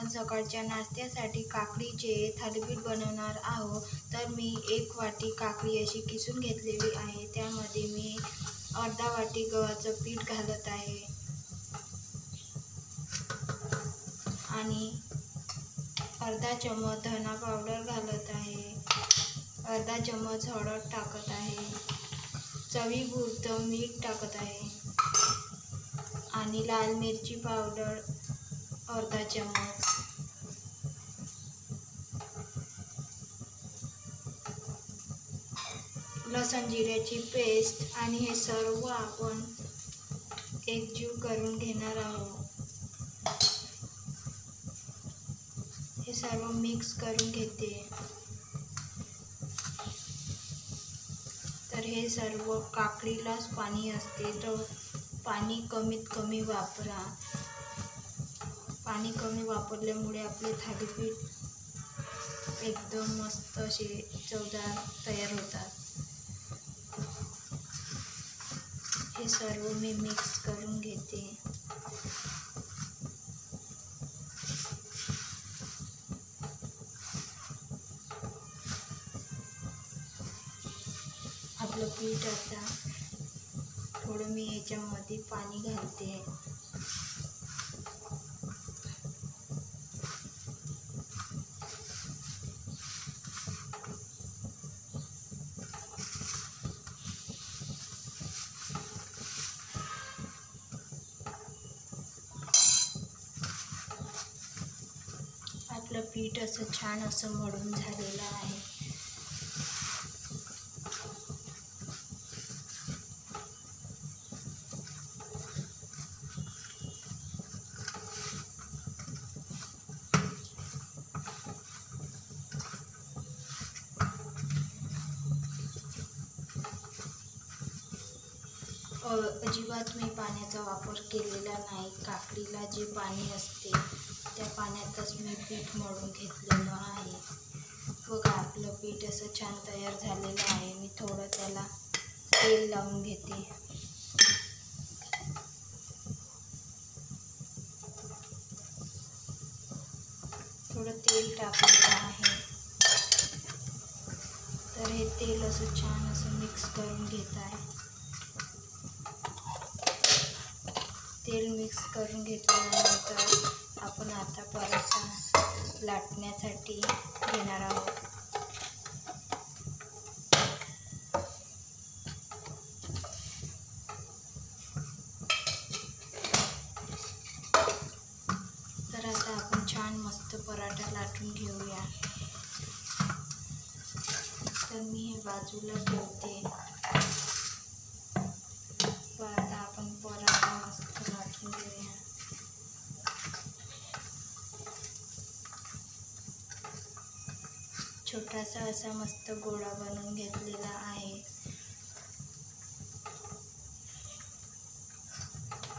आपण सकाळच्या नाश्त्यासाठी काकडीचे थालीपीठ बनवणार आहोत. तर मी 1 वाटी काकडी अशी किसून घेतलेली आहे. त्यामध्ये मी अर्धा वाटी गव्हाचं पीठ घालत आहे आणि अर्धा चमच धना पावडर घालत आहे, अर्धा चमच हळद टाकत आहे, चवीपुरतं मीठ टाकत आहे आणि लाल मिरची पावडर अर्धा चमच, लसूण जिऱ्याची पेस्ट आणि हे सर्व आपण एकजीव करून घेणार आहोत. हे सर्व मिक्स करून घेते. तर हे सर्व काकडीलाच पाणी असते, तर पाणी कमीत कमी वापरा. पाणी कमी वापरल्यामुळे आपले थालीपीठ एकदम मस्त असे चवदार तयार होतात. हे सर्व मी मिक्स करून घेते. आपलं पीठ आता थोडं मी याच्यामध्ये पाणी घालते. आपलं पीठ असं छान असं मळून झालेलं आहे. अजिबात मी पाण्याचा वापर केलेला नाही. काकडीला जे पाणी असते त्या पाण्यातच मी पीठ मळून घेतलेलं आहे. बघा आपलं पीठ असं छान तयार झालेलं आहे. मी थोडं त्याला तेल लावून घेते. थोडं तेल टाकलेलं आहे. तर हे तेल असं छान असं मिक्स करून घेत आहे. तेल मिक्स करून घेतल्यानंतर आपण आता पराठा लाटण्यासाठी घेणार आहोत. तर आता आपण छान मस्त पराठा लाटून घेऊया. तर मी हे बाजूला ठेवते. आता आपण पराठा मस्त लाटून घेऊया. छोटासा असा मस्त गोळा बनवून घेतलेला आहे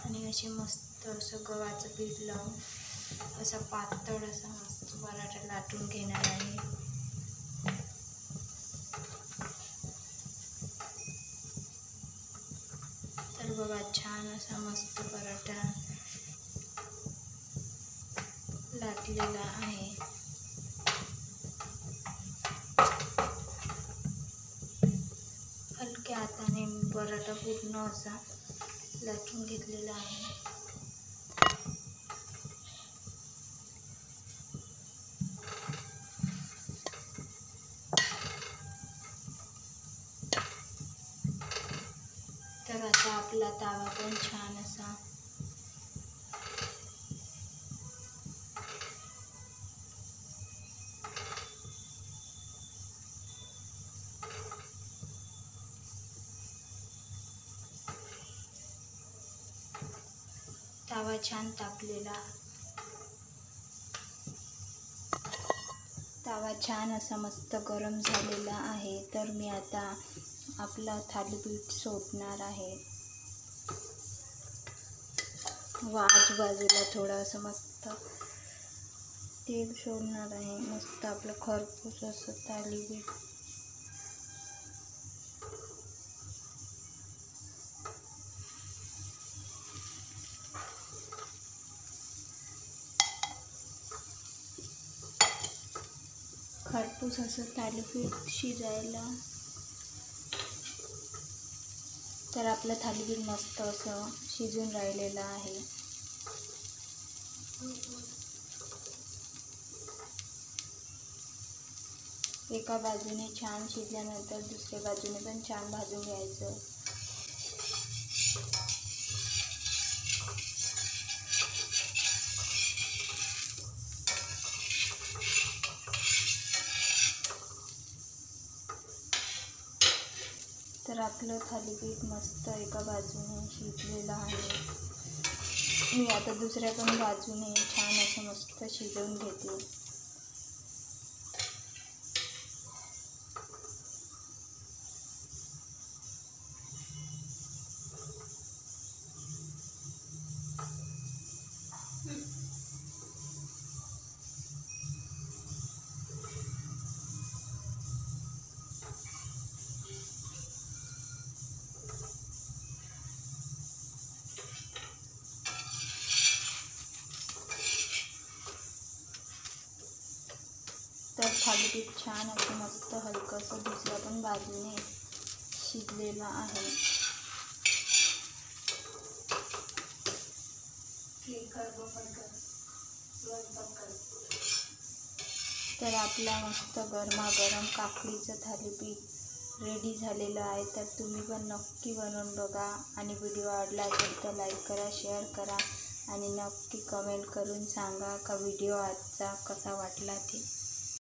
आणि असे मस्त असं गव्हाचं पीठ लावून असा पातळ असा मस्त पराठा लाटून घेणार आहे. तर बघा छान असा मस्त पराठा लाटलेला आहे. हलक्या हाताने पराठा पूर्ण असा लाटून घेतलेला आहे. तर आता आपला तवा पण छान असा तवा छान तापलेला. तवा छान असा मस्त गरम झालेला आहे. तर मी आता आपला थालीपीठ सोडणार आहे व आजूबाजूला थोडं असं मस्त तेल सोडणार आहे. मस्त आपलं खरपूस असं थालीपीठ खरपूस असं थालीपीठ शिजायला. तर आपलं थालीपीठ मस्त असं शिजून राहिलेलं आहे. एका बाजूने छान शिजल्यानंतर दुसऱ्या बाजूने पण छान भाजून घ्यायचं. तर आपलं थालीपीठ मस्त एका बाजूने शिजलेलं आहे. मी आता दुसऱ्या पण बाजूने छान असं मस्त शिजवून घेते. तर थालीपीठ छान असं मस्त हलकंसं दुसऱ्या पण बाजूने शिजलेलं आहे. तर आपला मस्त गरमागरम काकडीचं थालीपीठ रेडी झालेलं आहे. तर तुम्ही पण नक्की बनवून बघा आणि व्हिडिओ आवडला असेल तर लाईक करा, शेअर करा आणि नक्की कमेंट करून सांगा का व्हिडिओ आजचा कसा वाटला ते.